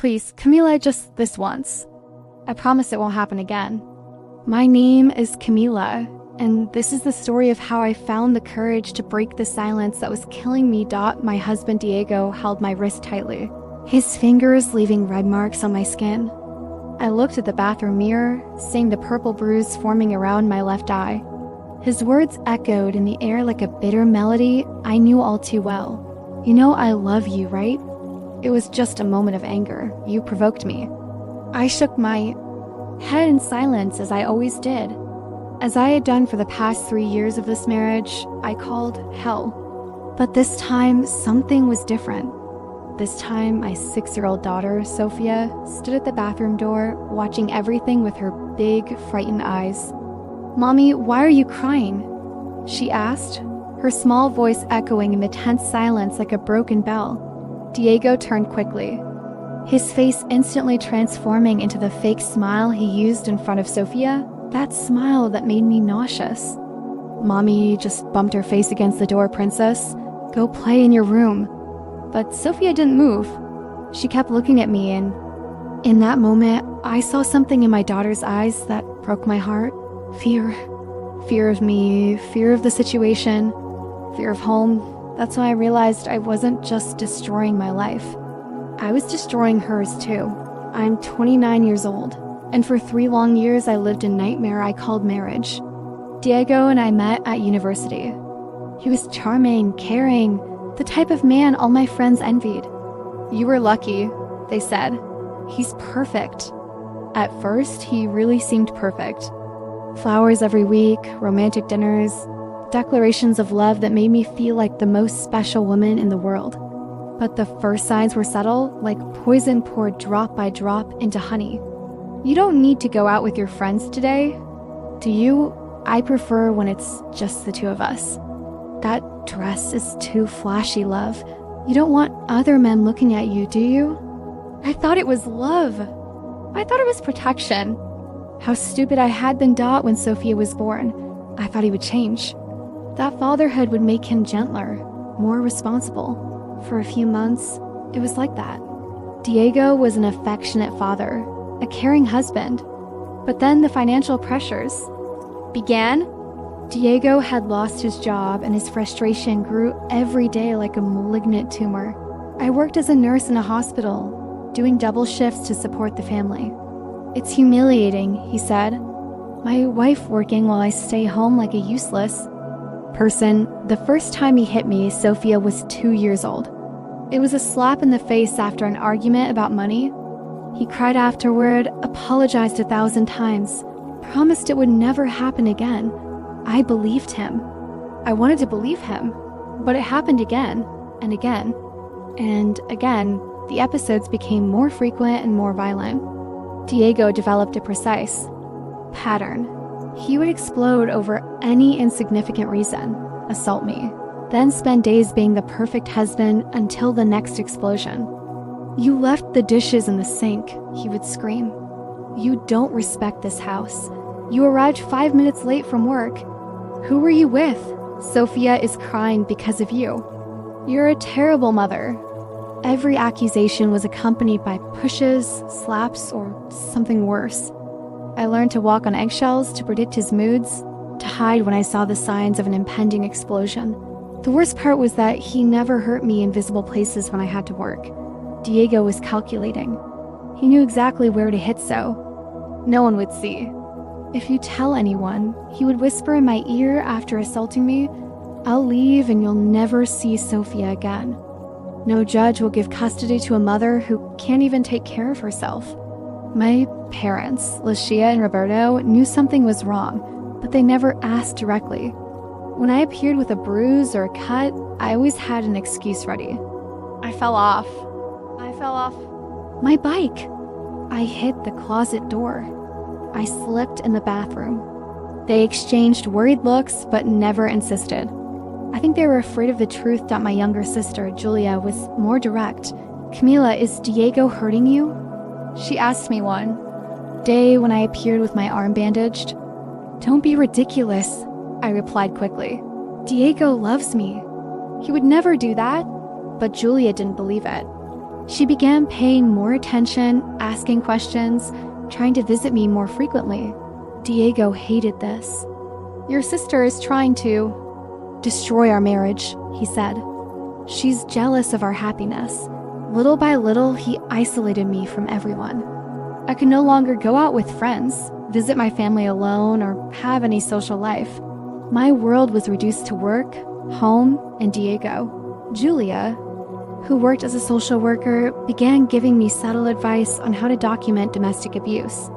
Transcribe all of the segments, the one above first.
Please, Camila, just this once. I promise it won't happen again. My name is Camila, and this is the story of how I found the courage to break the silence that was killing me. My husband Diego held my wrist tightly, his fingers leaving red marks on my skin. I looked at the bathroom mirror, seeing the purple bruise forming around my left eye. His words echoed in the air like a bitter melody I knew all too well. You know I love you, right? It was just a moment of anger. You provoked me. I shook my head in silence, as I always did. As I had done for the past 3 years of this marriage, I called hell. But this time, something was different. This time, my 6-year-old daughter, Sofia, stood at the bathroom door, watching everything with her big, frightened eyes. "Mommy, why are you crying?" she asked, her small voice echoing in the tense silence like a broken bell. Diego turned quickly, his face instantly transforming into the fake smile he used in front of Sofia, that smile that made me nauseous. "Mommy just bumped her face against the door, princess. Go play in your room." But Sofia didn't move. She kept looking at me, and in that moment, I saw something in my daughter's eyes that broke my heart. Fear. Fear of me, fear of the situation, fear of home. That's when I realized I wasn't just destroying my life. I was destroying hers too. I'm 29 years old, and for 3 long years I lived a nightmare I called marriage. Diego and I met at university. He was charming, caring, the type of man all my friends envied. "You were lucky," they said. "He's perfect." At first, he really seemed perfect. Flowers every week, romantic dinners, declarations of love that made me feel like the most special woman in the world. But the first signs were subtle, like poison poured drop by drop into honey. "You don't need to go out with your friends today, do you? I prefer when it's just the two of us." "That dress is too flashy, love. You don't want other men looking at you, do you?" I thought it was love. I thought it was protection. How stupid I had been when Sofia was born. I thought he would change. That fatherhood would make him gentler, more responsible. For a few months, it was like that. Diego was an affectionate father, a caring husband. But then the financial pressures began. Diego had lost his job, and his frustration grew every day like a malignant tumor. I worked as a nurse in a hospital, doing double shifts to support the family. "It's humiliating," he said. "My wife working while I stay home like a useless person." The first time he hit me, Sofia was 2 years old. It was a slap in the face after an argument about money. He cried afterward, apologized 1,000 times, promised it would never happen again. I believed him. I wanted to believe him, but it happened again and again and again. The episodes became more frequent and more violent. Diego developed a precise pattern. He would explode over any insignificant reason, assault me, then spend days being the perfect husband until the next explosion. "You left the dishes in the sink," he would scream. "You don't respect this house. You arrived 5 minutes late from work. Who were you with? Sofia is crying because of you. You're a terrible mother." Every accusation was accompanied by pushes, slaps, or something worse. I learned to walk on eggshells to predict his moods, to hide when I saw the signs of an impending explosion. The worst part was that he never hurt me in visible places when I had to work. Diego was calculating. He knew exactly where to hit so no one would see. "If you tell anyone," he would whisper in my ear after assaulting me, "I'll leave and you'll never see Sofia again. No judge will give custody to a mother who can't even take care of herself." My parents, Lucia and Roberto, knew something was wrong, but they never asked directly. When I appeared with a bruise or a cut, I always had an excuse ready. I fell off. My bike. I hit the closet door. I slipped in the bathroom. They exchanged worried looks, but never insisted. I think they were afraid of the truth that my younger sister, Julia, was more direct. "Camila, is Diego hurting you?" she asked me one day when I appeared with my arm bandaged. "Don't be ridiculous," I replied quickly. "Diego loves me. He would never do that." But Julia didn't believe it. She began paying more attention, asking questions, trying to visit me more frequently. Diego hated this. "Your sister is trying to destroy our marriage," he said. "She's jealous of our happiness." Little by little, he isolated me from everyone. I could no longer go out with friends, visit my family alone, or have any social life. My world was reduced to work, home, and Diego. Julia, who worked as a social worker, began giving me subtle advice on how to document domestic abuse.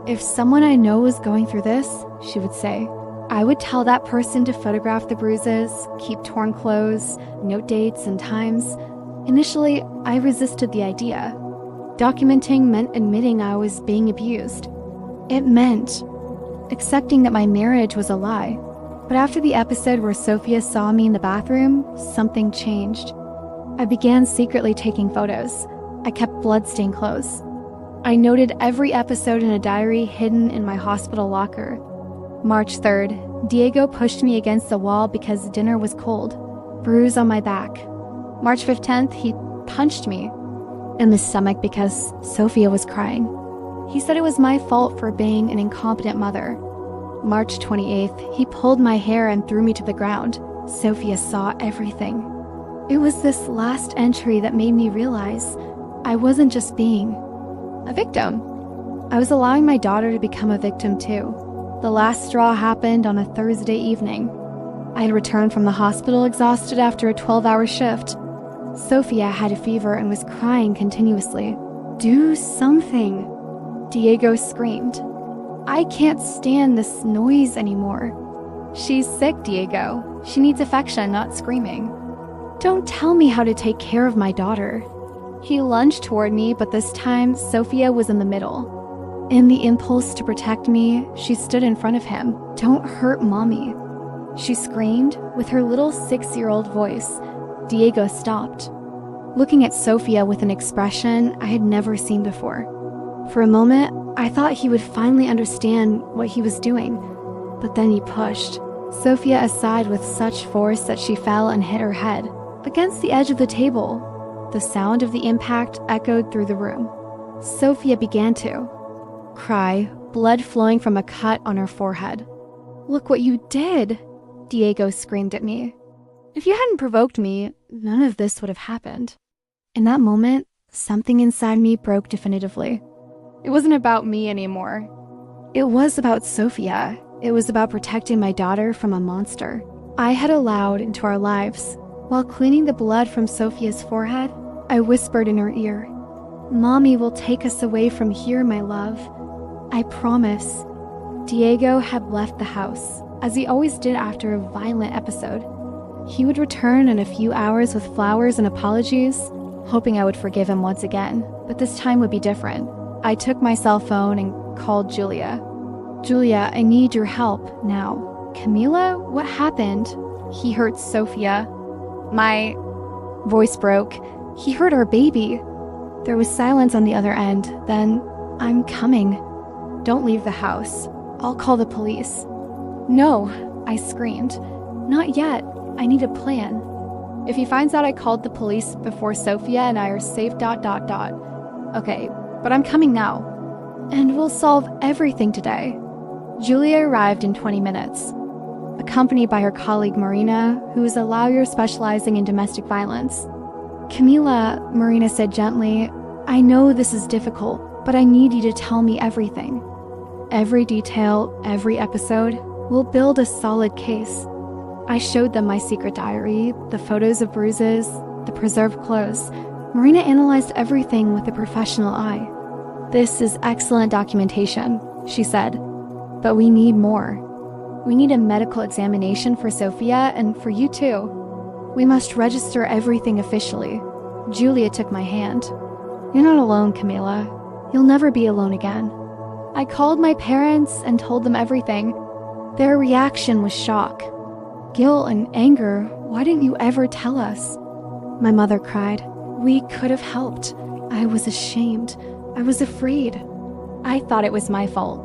"If someone I know is going through this," she would say, "I would tell that person to photograph the bruises, keep torn clothes, note dates and times." Initially, I resisted the idea. Documenting meant admitting I was being abused. It meant accepting that my marriage was a lie. But after the episode where Sofia saw me in the bathroom, something changed. I began secretly taking photos. I kept bloodstained clothes. I noted every episode in a diary hidden in my hospital locker. March 3rd, Diego pushed me against the wall because dinner was cold. Bruise on my back. March 15th, he punched me in the stomach because Sofia was crying. He said it was my fault for being an incompetent mother. March 28th, he pulled my hair and threw me to the ground. Sofia saw everything. It was this last entry that made me realize I wasn't just being a victim. I was allowing my daughter to become a victim too. The last straw happened on a Thursday evening. I had returned from the hospital exhausted after a 12-hour shift. Sofia had a fever and was crying continuously. "Do something," Diego screamed. "I can't stand this noise anymore." "She's sick, Diego. She needs affection, not screaming." "Don't tell me how to take care of my daughter." He lunged toward me, but this time, Sofia was in the middle. In the impulse to protect me, she stood in front of him. "Don't hurt Mommy," she screamed with her little 6-year-old voice. Diego stopped, looking at Sofia with an expression I had never seen before. For a moment, I thought he would finally understand what he was doing, but then he pushed Sofia aside with such force that she fell and hit her head against the edge of the table. The sound of the impact echoed through the room. Sofia began to cry, blood flowing from a cut on her forehead. "Look what you did," Diego screamed at me. "If you hadn't provoked me, none of this would have happened." In that moment, something inside me broke definitively. It wasn't about me anymore. It was about Sofia. It was about protecting my daughter from a monster I had allowed into our lives. While cleaning the blood from Sofia's forehead, I whispered in her ear, "Mommy will take us away from here, my love. I promise." Diego had left the house, as he always did after a violent episode. He would return in a few hours with flowers and apologies, hoping I would forgive him once again, but this time would be different. I took my cell phone and called Julia. "Julia, I need your help now." "Camila, what happened?" "He hurt Sofia." My voice broke. "He hurt our baby." There was silence on the other end. Then, "I'm coming. Don't leave the house. I'll call the police." "No," I screamed. "Not yet. I need a plan. If he finds out I called the police before Sofia and I are safe, Okay, but I'm coming now. And we'll solve everything today." Julia arrived in 20 minutes, accompanied by her colleague Marina, who is a lawyer specializing in domestic violence. "Camila," Marina said gently, "I know this is difficult, but I need you to tell me everything. Every detail, every episode. We'll build a solid case." I showed them my secret diary, the photos of bruises, the preserved clothes. Marina analyzed everything with a professional eye. "This is excellent documentation," she said, "but we need more. We need a medical examination for Sofia and for you too. We must register everything officially." Julia took my hand. "You're not alone, Camila. You'll never be alone again." I called my parents and told them everything. Their reaction was shock. Guilt and anger. "Why didn't you ever tell us?" My mother cried. "We could have helped. I was ashamed. I was afraid. I thought it was my fault."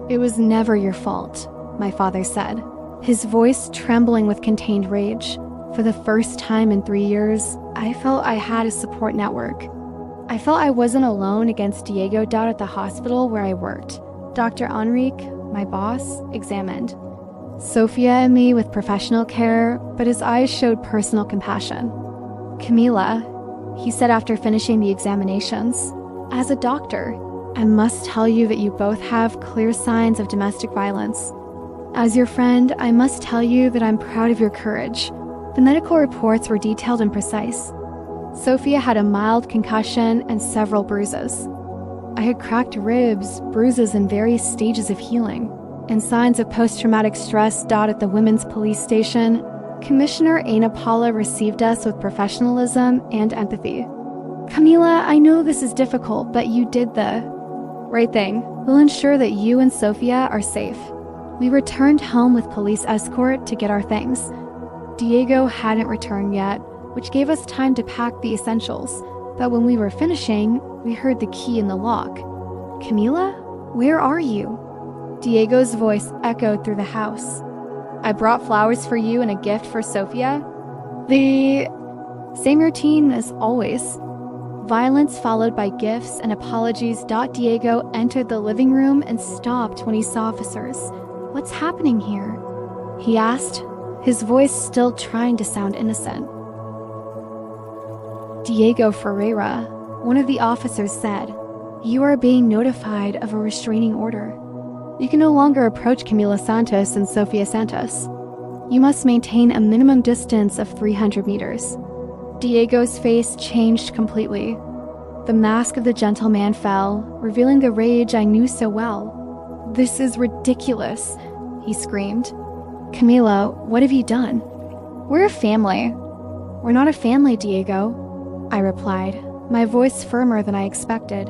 "It was never your fault," my father said, his voice trembling with contained rage. For the first time in 3 years, I felt I had a support network. I felt I wasn't alone against Diego Dot at the hospital where I worked. Dr. Enrique, my boss, examined Sofia and me with professional care, but his eyes showed personal compassion. Camila, he said after finishing the examinations, as a doctor, I must tell you that you both have clear signs of domestic violence. As your friend, I must tell you that I'm proud of your courage. The medical reports were detailed and precise. Sofia had a mild concussion and several bruises. I had cracked ribs, bruises in various stages of healing, and signs of post-traumatic stress. At the women's police station, Commissioner Ana Paula received us with professionalism and empathy. Camila, I know this is difficult, but you did the right thing. We'll ensure that you and Sofia are safe. We returned home with police escort to get our things. Diego hadn't returned yet, which gave us time to pack the essentials. But when we were finishing, we heard the key in the lock. Camila, where are you? Diego's voice echoed through the house. I brought flowers for you and a gift for Sofia. The same routine as always. Violence followed by gifts and apologies. Diego entered the living room and stopped when he saw officers. What's happening here? He asked, his voice still trying to sound innocent. Diego Ferreira, one of the officers said, you are being notified of a restraining order. You can no longer approach Camila Santos and Sofia Santos. You must maintain a minimum distance of 300 meters. Diego's face changed completely. The mask of the gentleman fell, revealing the rage I knew so well. This is ridiculous, he screamed. Camila, what have you done? We're a family. We're not a family, Diego, I replied, my voice firmer than I expected.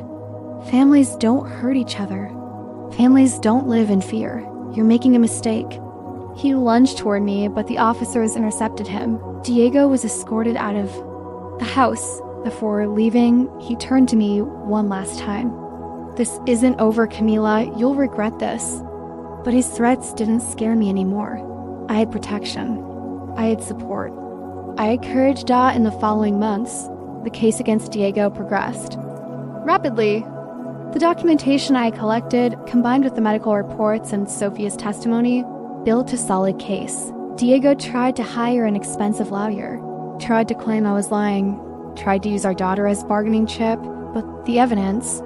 Families don't hurt each other. Families don't live in fear. You're making a mistake. He lunged toward me, but the officers intercepted him. Diego was escorted out of the house. Before leaving, he turned to me one last time. This isn't over, Camila. You'll regret this. But his threats didn't scare me anymore. I had protection. I had support. I had courage. In the following months, the case against Diego progressed rapidly. The documentation I collected, combined with the medical reports and Sofia's testimony, built a solid case. Diego tried to hire an expensive lawyer, tried to claim I was lying, tried to use our daughter as bargaining chip, but the evidence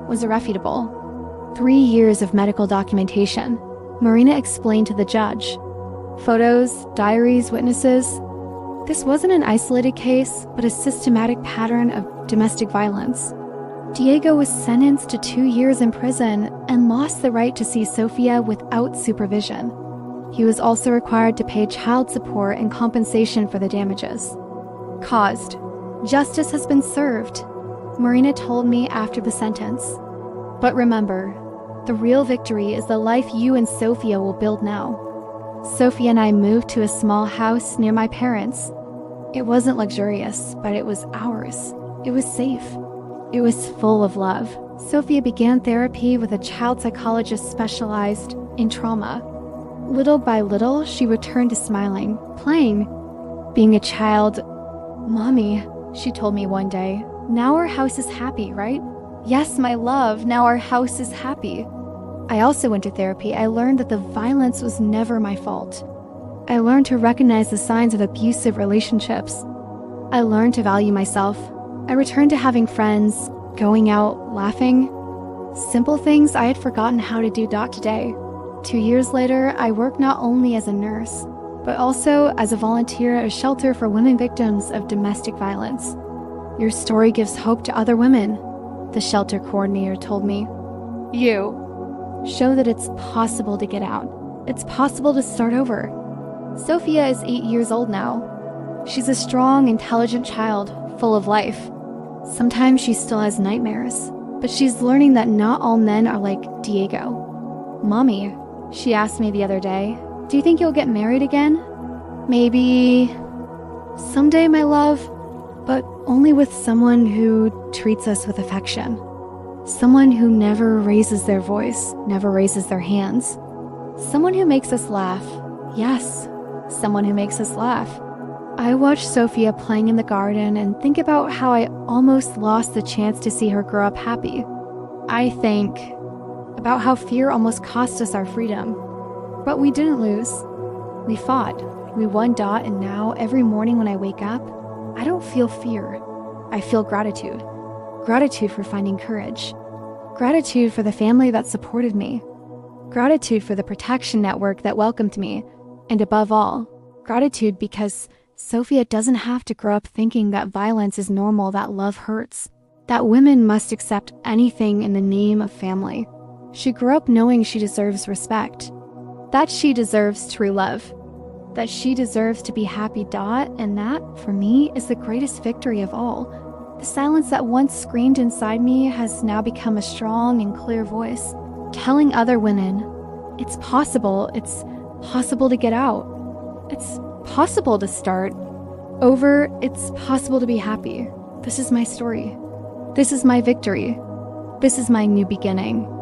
was irrefutable. 3 years of medical documentation, Marina explained to the judge. Photos, diaries, witnesses. This wasn't an isolated case, but a systematic pattern of domestic violence. Diego was sentenced to 2 years in prison and lost the right to see Sofia without supervision. He was also required to pay child support and compensation for the damages caused. Justice has been served, Marina told me after the sentence. But remember, the real victory is the life you and Sofia will build now. Sofia and I moved to a small house near my parents. It wasn't luxurious, but it was ours. It was safe. It was full of love. Sofia began therapy with a child psychologist specialized in trauma. Little by little, she returned to smiling, playing, being a child. Mommy, she told me one day, now our house is happy, right? Yes, my love, now our house is happy. I also went to therapy. I learned that the violence was never my fault. I learned to recognize the signs of abusive relationships. I learned to value myself. I returned to having friends, going out, laughing. Simple things I had forgotten how to do today. 2 years later, I work not only as a nurse, but also as a volunteer at a shelter for women victims of domestic violence. Your story gives hope to other women, the shelter coordinator told me. You show that it's possible to get out. It's possible to start over. Sofia is 8 years old now. She's a strong, intelligent child, full of life. Sometimes she still has nightmares, but she's learning that not all men are like Diego. Mommy, she asked me the other day, do you think you'll get married again? Maybe someday, my love, but only with someone who treats us with affection. Someone who never raises their voice, never raises their hands. Someone who makes us laugh. Yes, someone who makes us laugh. I watch Sofia playing in the garden and think about how I almost lost the chance to see her grow up happy. I think about how fear almost cost us our freedom. But we didn't lose. We fought. We won, and now every morning when I wake up, I don't feel fear. I feel gratitude. Gratitude for finding courage. Gratitude for the family that supported me. Gratitude for the protection network that welcomed me. And above all, gratitude because Sofia doesn't have to grow up thinking that violence is normal, that love hurts, that women must accept anything in the name of family. She grew up knowing she deserves respect, that she deserves true love, that she deserves to be happy, and that, for me, is the greatest victory of all. The silence that once screamed inside me has now become a strong and clear voice, telling other women, it's possible to get out. It's possible to start over. It's possible to be happy. This is my story. This is my victory. This is my new beginning.